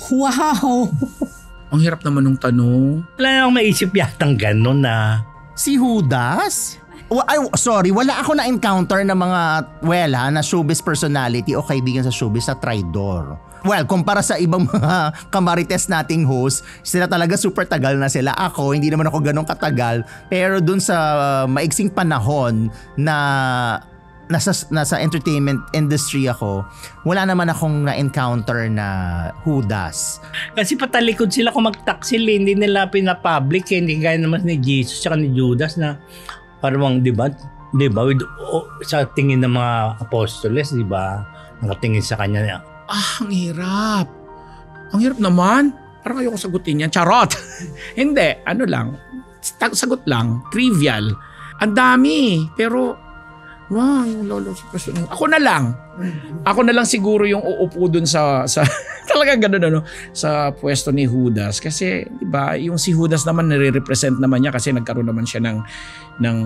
Wow! Ang hirap naman ng tanong. Wala na akong maisip yatang gano'n na. Si Judas? Sorry, wala ako na-encounter na mga, na showbiz personality o kaibigan sa showbiz na traidor. Well, kumpara sa ibang mga kamarites nating host, sila talaga super tagal na sila. Ako, hindi naman ako ganun katagal. Pero dun sa maiksing panahon na nasa entertainment industry ako, wala naman akong na-encounter na Judas. Kasi patalikod sila kung mag-taksil, hindi nila pinapublic, hindi kaya naman ni Jesus at ni Judas na parang, di ba, sa tingin ng mga apostoles, di ba, nakatingin sa kanya niya. Ang hirap. Ang hirap naman. Parang ayoko sagutin yan. Charot! Hindi, ano lang. Sagot lang. Trivial. Ang dami. Pero, yung lolo sa person. Ako na lang siguro yung uupo dun sa talaga ganun sa pwesto ni Judas. Kasi, di ba, yung si Judas naman nire-represent naman niya kasi nagkaroon naman siya ng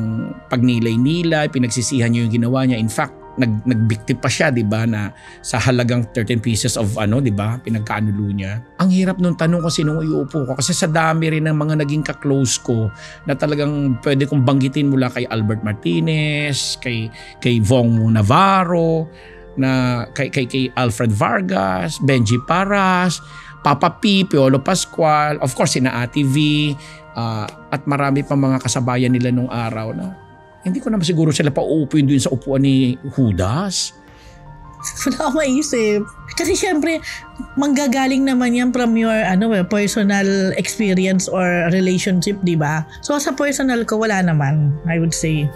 pagnilay-nilay, pinagsisihan niya yung ginawa niya. In fact, nagbiktim pa siya, 'di ba, na sa halagang 13 pieces of 'di ba, pinagkaanulo niya. Ang hirap nung tanong ko sinong iuupo ko kasi sa dami rin ng mga naging ka-close ko na talagang pwede kong banggitin mula kay Albert Martinez, kay Vong Navarro, na kay Alfred Vargas, Benji Paras, Papa P, Piolo Pascual, of course sina Ate V, at marami pa mga kasabayan nila nung araw na hindi ko naman siguro sila pauupuin doon sa upuan ni Judas. Wala akong maisip. Kasi syempre, manggagaling naman yan from your personal experience or relationship, di ba? So sa personal ko, wala naman, I would say.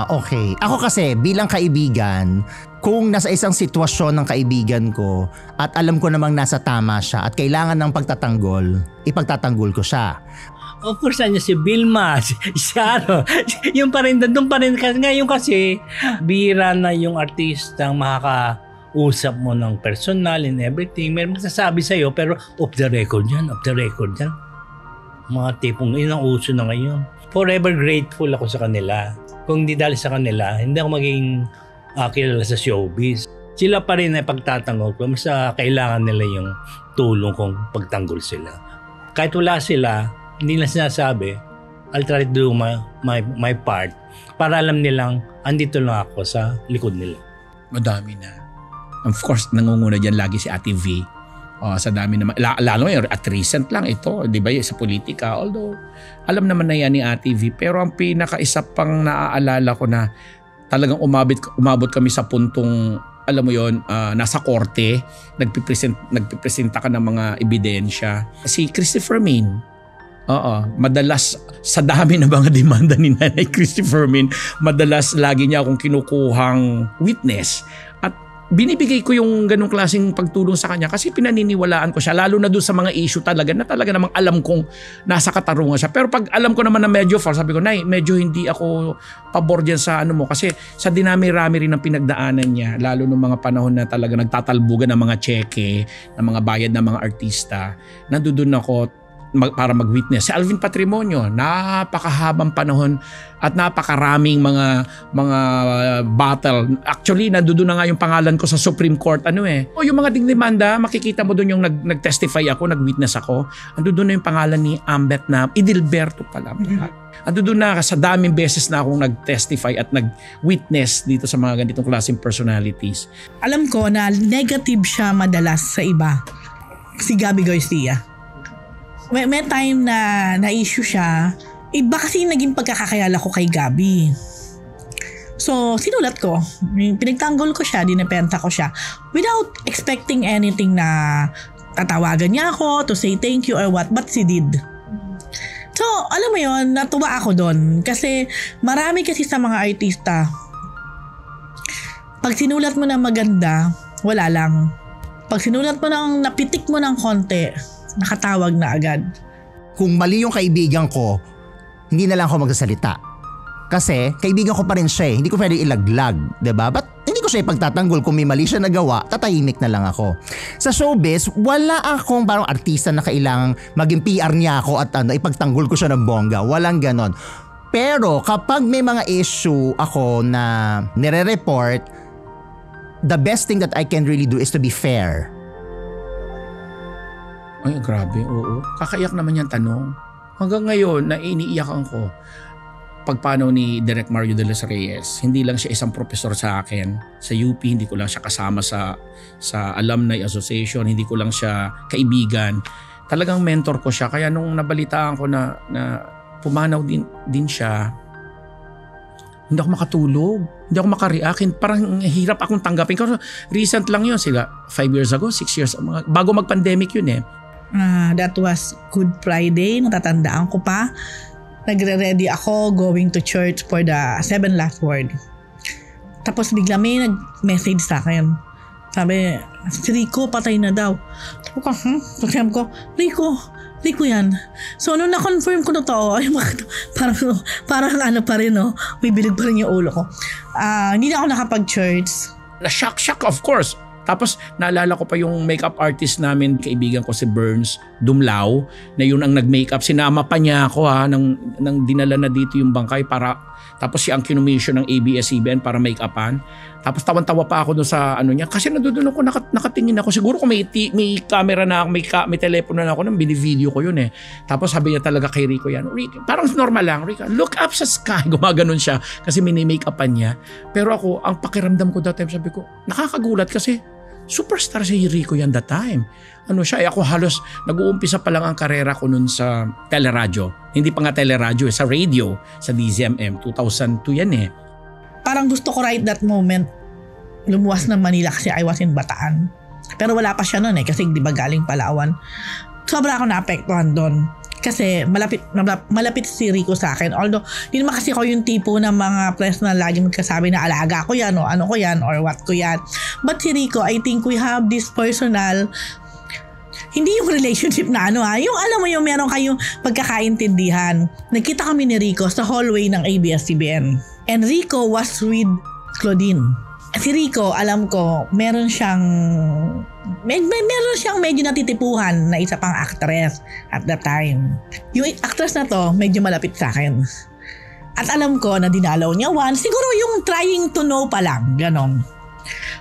Okay. Ako kasi, bilang kaibigan, kung nasa isang sitwasyon ng kaibigan ko at alam ko namang nasa tama siya at kailangan ng pagtatanggol, ipagtatanggol ko siya. Of course, niya si Vilma, si Sharo, yung pa rin, doon pa rin. Ngayon kasi, bihira na yung artistang makakausap mo ng personal and everything. May magsasabi sa'yo, pero off the record yan. Mga tipong, yun ang uso na ngayon. Forever grateful ako sa kanila. Kung hindi dahil sa kanila, hindi ako maging kilala sa showbiz. Sila pa rin ay pagtatanggol ko. Mas kailangan nila yung tulong kong pagtanggol sila. Kahit wala sila, hindi na sinasabi, I'll try to do my part para alam nilang andito lang ako sa likod nila. Madami na. Of course, nangunguna dyan lagi si Ate V. Sa dami naman. Lalo at recent lang ito, di ba, sa politika. Although, alam naman na yan ni Ate V. Pero ang pinakaisa pang naaalala ko na talagang umabot kami sa puntong, alam mo yon, nasa korte, nagpipresenta ka ng mga ebidensya. Si Christopher Min. Madalas sa dami ng mga demanda ni Nanay Christopher Min, madalas lagi niya akong kinukuhang witness at binibigay ko yung ganung klaseng pagtulong sa kanya kasi pinaniniwalaan ko siya, lalo na doon sa mga issue talaga namang alam kong nasa katarungan siya. Pero pag alam ko naman na medyo false, sabi ko, Nay, medyo hindi ako pabor dyan sa mo kasi sa dinami-rami rin ng pinagdaanan niya, lalo nung mga panahon na talaga nagtatalbugan ng mga cheque, ng mga bayad ng mga artista, nandoon ako para mag-witness. Si Alvin Patrimonio, napakahabang panahon at napakaraming mga battle. Actually, nandoon na nga yung pangalan ko sa Supreme Court. Yung mga dingdemanda, makikita mo doon yung nag-testify ako, nag-witness ako. Nandoon na yung pangalan ni Ambet na Idilberto pala. Nandoon na sa daming beses na akong nag-testify at nag-witness dito sa mga ganitong klaseng personalities. Alam ko na negative siya madalas sa iba. Si Gabby Garcia. May time na na-issue siya, iba kasi naging pagkakakayala ko kay Gabby. So, sinulat ko. Pinagtanggol ko siya, dinepenta ko siya. Without expecting anything na tatawagan niya ako to say thank you or what, but she did. So, alam mo yon, natuwa ako doon. Kasi marami kasi sa mga artista, pag sinulat mo ng maganda, wala lang. Pag sinulat mo ng napitik mo ng konti, nakatawag na agad. Kung mali yung kaibigan ko, hindi na lang ako magsasalita. Kasi kaibigan ko pa rin siya eh. Hindi ko pwede ilaglag, 'di ba? But hindi ko siya ipagtatanggol. Kung may mali siya nagawa, tatahimik na lang ako. Sa showbiz, wala akong parang artista na kailangang maging PR niya ako at ipagtanggol ko siya ng bongga. Walang ganon. Pero kapag may mga issue ako na nire-report, the best thing that I can really do is to be fair. Ay, grabe, oo. Kakaiyak naman yung tanong. Hanggang ngayon, na iniiyakan ko. Pagpanaw ni Direk Mario de los Reyes, hindi lang siya isang profesor sa akin. Sa UP, hindi ko lang siya kasama sa Alumni Association, hindi ko lang siya kaibigan. Talagang mentor ko siya. Kaya nung nabalitaan ko na pumanaw din siya, hindi ako makatulog. Hindi ako makareact. Parang hirap akong tanggapin. Kasi recent lang yun. Sila 5 years ago, 6 years. Bago mag-pandemic yun eh. That was Good Friday. Natatandaan ko pa. Nagre-ready ako going to church for the 7 last word. Tapos bigla may nag-message sa akin. Sabi, si Rico patay na daw. Sabi ko, Rico yan. So nung na-confirm ko na to, ay parang ano pa rin, no? Bibilig pa rin yung ulo ko. Hindi na ako nakapag-church. Na-shock of course. Tapos naalala ko pa yung makeup artist namin, kaibigan ko si Burns Dumlao, na yun ang nag-makeup. Sinama pa niya ako nang dinala na dito yung bangkay para, tapos siya ang kinumission ng ABS-CBN para make-upan. Tapos tawan-tawa pa ako doon sa ano niya. Kasi nandoon ako, nakatingin ako. Siguro kung may camera na ako, may telepono na ako, nang binivideo ko yun eh. Tapos sabi niya talaga kay Rico yan, Rico, parang normal lang, Rico, look up sa sky. Gumaganon siya kasi mini-make-upan niya. Pero ako, ang pakiramdam ko that time, sabi ko, nakakagulat kasi superstar si Rico yan that time. Ano siya, ako halos nag-uumpisa pa lang ang karera ko nun sa teleradyo. Hindi pa nga teleradyo, sa radio, sa DZMM. 2002 yan eh. Parang gusto ko right that moment lumuwas ng Manila kasi I was in Bataan. Pero wala pa siya nun eh kasi di ba galing Palawan. Sobra ako naapektuhan doon. Kasi malapit si Rico sa akin. Although, hindi naman kasi ako yung tipo ng mga press na lagi magkasabi na alaga ko yan o ano ko yan or what ko yan. But si Rico, I think we have this personal, hindi yung relationship na ano yung alam mo yung meron kayong pagkakaintindihan. Nagkita kami ni Rico sa hallway ng ABS-CBN. And Rico was with Claudine. Si Rico, alam ko, meron siyang medyo natitipuhan na isa pang actress at that time. Yung actress na to, medyo malapit sa akin. At alam ko na dinalaw niya once, siguro yung trying to know pa lang, ganon.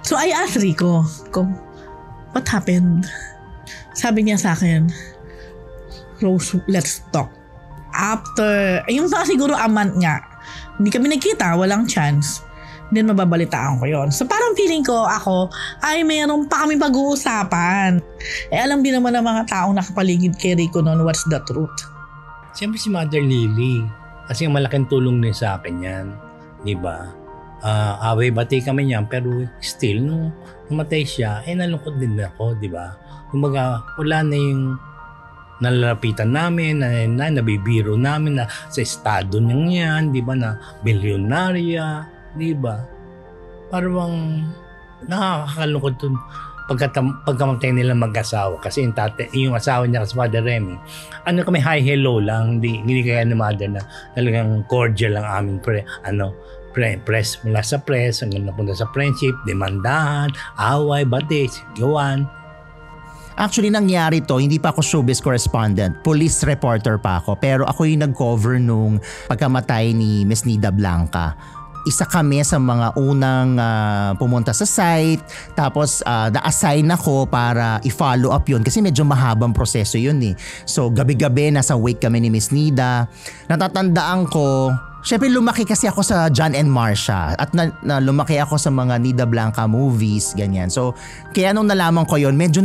So I asked Rico, what happened? Sabi niya sa akin, Rose, let's talk. After, yung siguro a month nga, hindi kami nagkita, walang chance. Then mababalitaan ko yon. So parang feeling ko ako ay mayroon pa kami pag-uusapan. Alam din naman ng mga taong nakapaligid kay Rico noon what's the truth. Siyempre si Mother Lily. Kasi malaking tulong din sa akin yan. Diba? Away-bati kami niyan pero still nung namatay siya, nalungkot din ako. Diba? Kumbaga wala na yung nalalapitan namin, na nabibiro namin na sa estado niya yan, di ba, na bilyonarya, di ba? Parang nakakalungkot dun pagkamatay nila mag-asawa kasi yung asawa niya kasi Father Remy, kami hi-hello lang, hindi kaya ni Mother na talagang cordial lang aming press mula sa press hanggang napunta sa friendship, demandahan, away, bati, gawan. Actually, nangyari to, hindi pa ako showbiz correspondent. Police reporter pa ako. Pero ako yung nag-cover nung pagkamatay ni Miss Nida Blanca. Isa kami sa mga unang pumunta sa site. Tapos na-assign ako para i-follow up yun. Kasi medyo mahabang proseso yun eh. So gabi-gabi nasa wake kami ni Miss Nida. Natatandaan ko, syempre lumaki kasi ako sa John and Marcia. At na lumaki ako sa mga Nida Blanca movies, ganyan. So kaya nung nalaman ko yun, medyo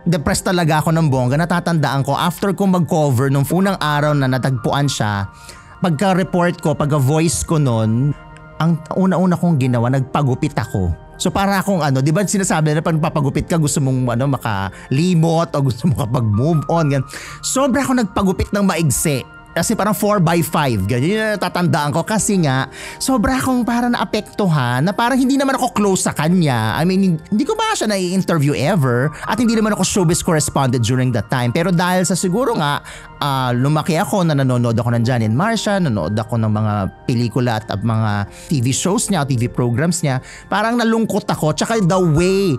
depressed talaga ako ng bongga. Natatandaan ko after ko mag-cover nung unang araw na natagpuan siya, pagka-report ko, pagka-voice ko nun, ang una-una kong ginawa, nagpagupit ako. So para akong di ba sinasabi na pag papagupit ka gusto mong makalimot o gusto mo kapag move on. Ganun. Sobra ako nagpagupit ng maigsi. Kasi parang 4x5, ganyan yung natatandaan ko kasi nga sobra akong parang naapektuhan na parang hindi naman ako close sa kanya. I mean, hindi ko ba siya na-interview ever at hindi naman ako showbiz correspondent during that time. Pero dahil sa siguro nga lumaki ako na nanonood ako ng John and Marcia, nanonood ako ng mga pelikula at mga TV shows niya, TV programs niya, parang nalungkot ako. Tsaka the way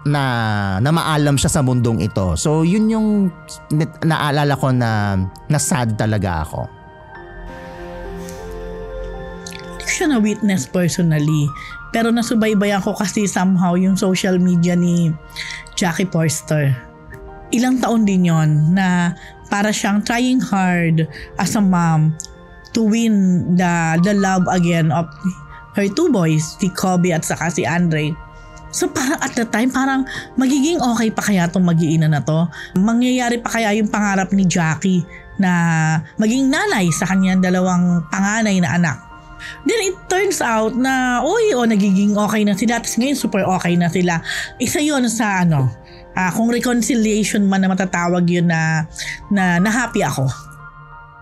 na maalam siya sa mundong ito. So yun yung naalala ko na sad talaga ako. Hindi ko siya na-witness personally, pero nasubaybayan ko kasi somehow yung social media ni Jackie Forster. Ilang taon din yon na para siyang trying hard as a mom to win the love again of her two boys, si Kobe at saka si Andre. So parang at the time, parang magiging okay pa kaya itong mag-iina na to? Mangyayari pa kaya yung pangarap ni Jackie na maging nanay sa kanyang dalawang panganay na anak? Then it turns out na nagiging okay na sila. Tapos ngayon super okay na sila. Isa yun sa kung reconciliation man na matatawag yun na happy ako.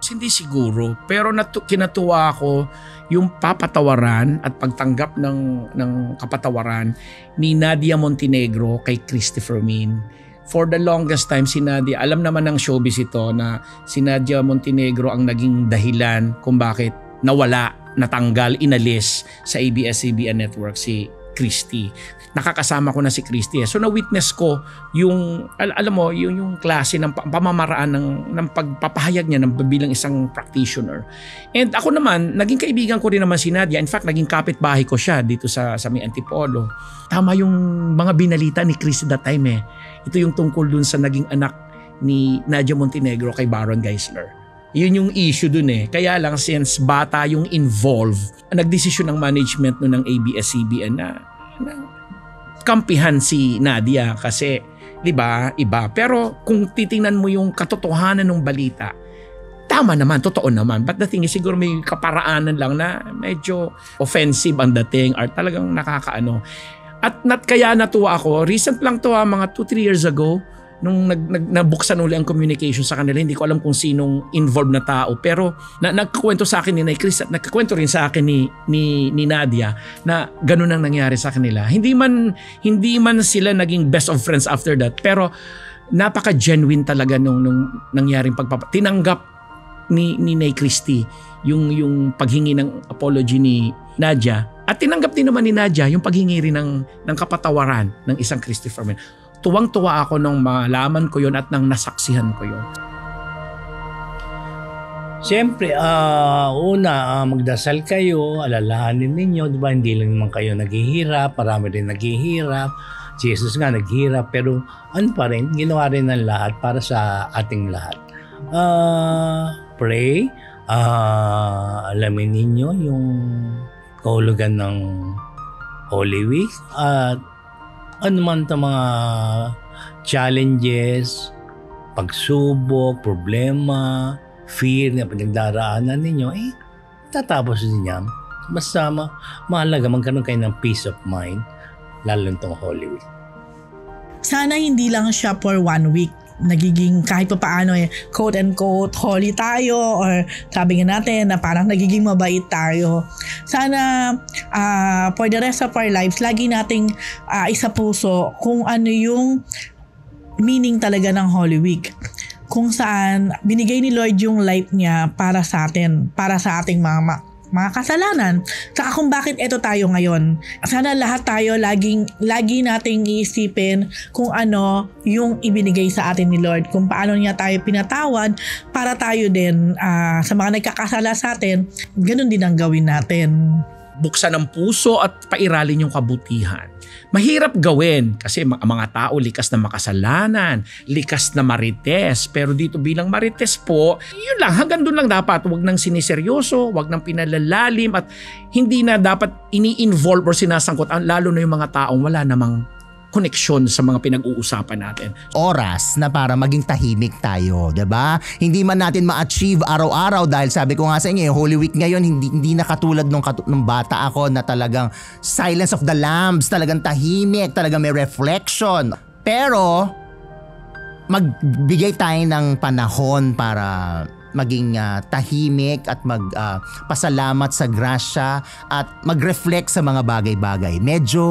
Hindi siguro, pero kinatuwa ako yung papatawaran at pagtanggap ng kapatawaran ni Nadia Montenegro kay Christopher Min. For the longest time, si Nadia, alam naman ng showbiz ito na si Nadia Montenegro ang naging dahilan kung bakit nawala, natanggal, inalis sa ABS-CBN network si Christy. Nakakasama ko na si Christy. So na-witness ko yung, alam mo, yung klase ng pamamaraan ng pagpapahayag niya bilang isang practitioner. And ako naman, naging kaibigan ko rin naman si Nadia. In fact, naging kapitbahay ko siya dito sa may Antipolo. Tama yung mga binalita ni Christy that time eh. Ito yung tungkol dun sa naging anak ni Nadia Montenegro kay Baron Geisler. Yun yung issue dun eh. Kaya lang since bata yung involved, nagdesisyon ng management no ng ABS-CBN na kampihan si Nadia kasi 'di ba iba. Pero kung titingnan mo yung katotohanan ng balita, tama naman, totoo naman. But the thing is, siguro may kaparaanan lang na medyo offensive ang dating or talagang nakakaano. At kaya natuwa ako, recent lang to mga 2-3 years ago, nung nabuksan uli ang communication sa kanila. Hindi ko alam kung sinong involved na tao, pero nagkakwento sa akin ni Chris at nagkakwento rin sa akin ni Nadia na ganun ang nangyari sa kanila. Hindi man sila naging best of friends after that, pero napaka-genuine talaga nung nangyaring tinanggap ni Christy yung paghingi ng apology ni Nadia, at tinanggap din naman ni Nadia yung paghingi rin ng kapatawaran ng isang Christopher Min. Tuwang-tuwa ako nung malaman ko yun at nang nasaksihan ko yun. Siyempre, magdasal kayo, alalahanin ninyo, di ba? Hindi lang naman kayo naghihirap, marami rin naghihirap. Si Jesus nga naghihirap, pero pa rin, ginawa rin ng lahat para sa ating lahat. Pray, alamin ninyo yung kahulugan ng Holy Week at ano man ito mga challenges, pagsubok, problema, fear na pinagdaraanan ninyo, tatapos din yan. Basta mahalaga magkaroon kayo ng peace of mind, lalo itong Holy Week. Sana hindi lang siya for 1 week. Nagiging kahit pa paano quote and quote holy tayo, or sabi nga natin na parang nagiging mabait tayo. Sana for the rest of our lives lagi nating isa puso kung ano yung meaning talaga ng Holy Week, kung saan binigay ni Lord yung life niya para sa atin, para sa ating mga kasalanan, saka kung bakit eto tayo ngayon. Sana lahat tayo lagi nating iisipin kung ano yung ibinigay sa atin ni Lord, kung paano niya tayo pinatawad para tayo din sa mga nagkakasala sa atin, ganun din ang gawin natin. Buksan ang puso at pairalin yung kabutihan. Mahirap gawin kasi mga tao likas na makasalanan, likas na marites. Pero dito bilang marites po, yun lang, hanggang doon lang dapat. Huwag nang siniseryoso, huwag nang pinalalalim, at hindi na dapat ini-involve or sinasangkot, lalo na yung mga taong wala namang koneksyon sa mga pinag-uusapan natin. Oras na para maging tahimik tayo, 'di ba? Hindi man natin ma-achieve araw-araw dahil sabi ko nga sa inyo, Holy Week ngayon hindi na katulad nung bata ako na talagang silence of the lambs, talagang tahimik, talagang may reflection. Pero magbigay tayo ng panahon para maging tahimik at pasalamat sa grasya at mag-reflect sa mga bagay-bagay. Medyo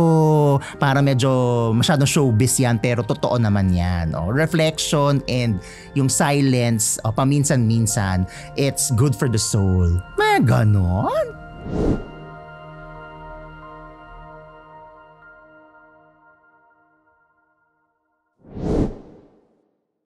masyadong showbiz yan, pero totoo naman yan. Reflection and yung silence, paminsan-minsan, it's good for the soul. Ganon.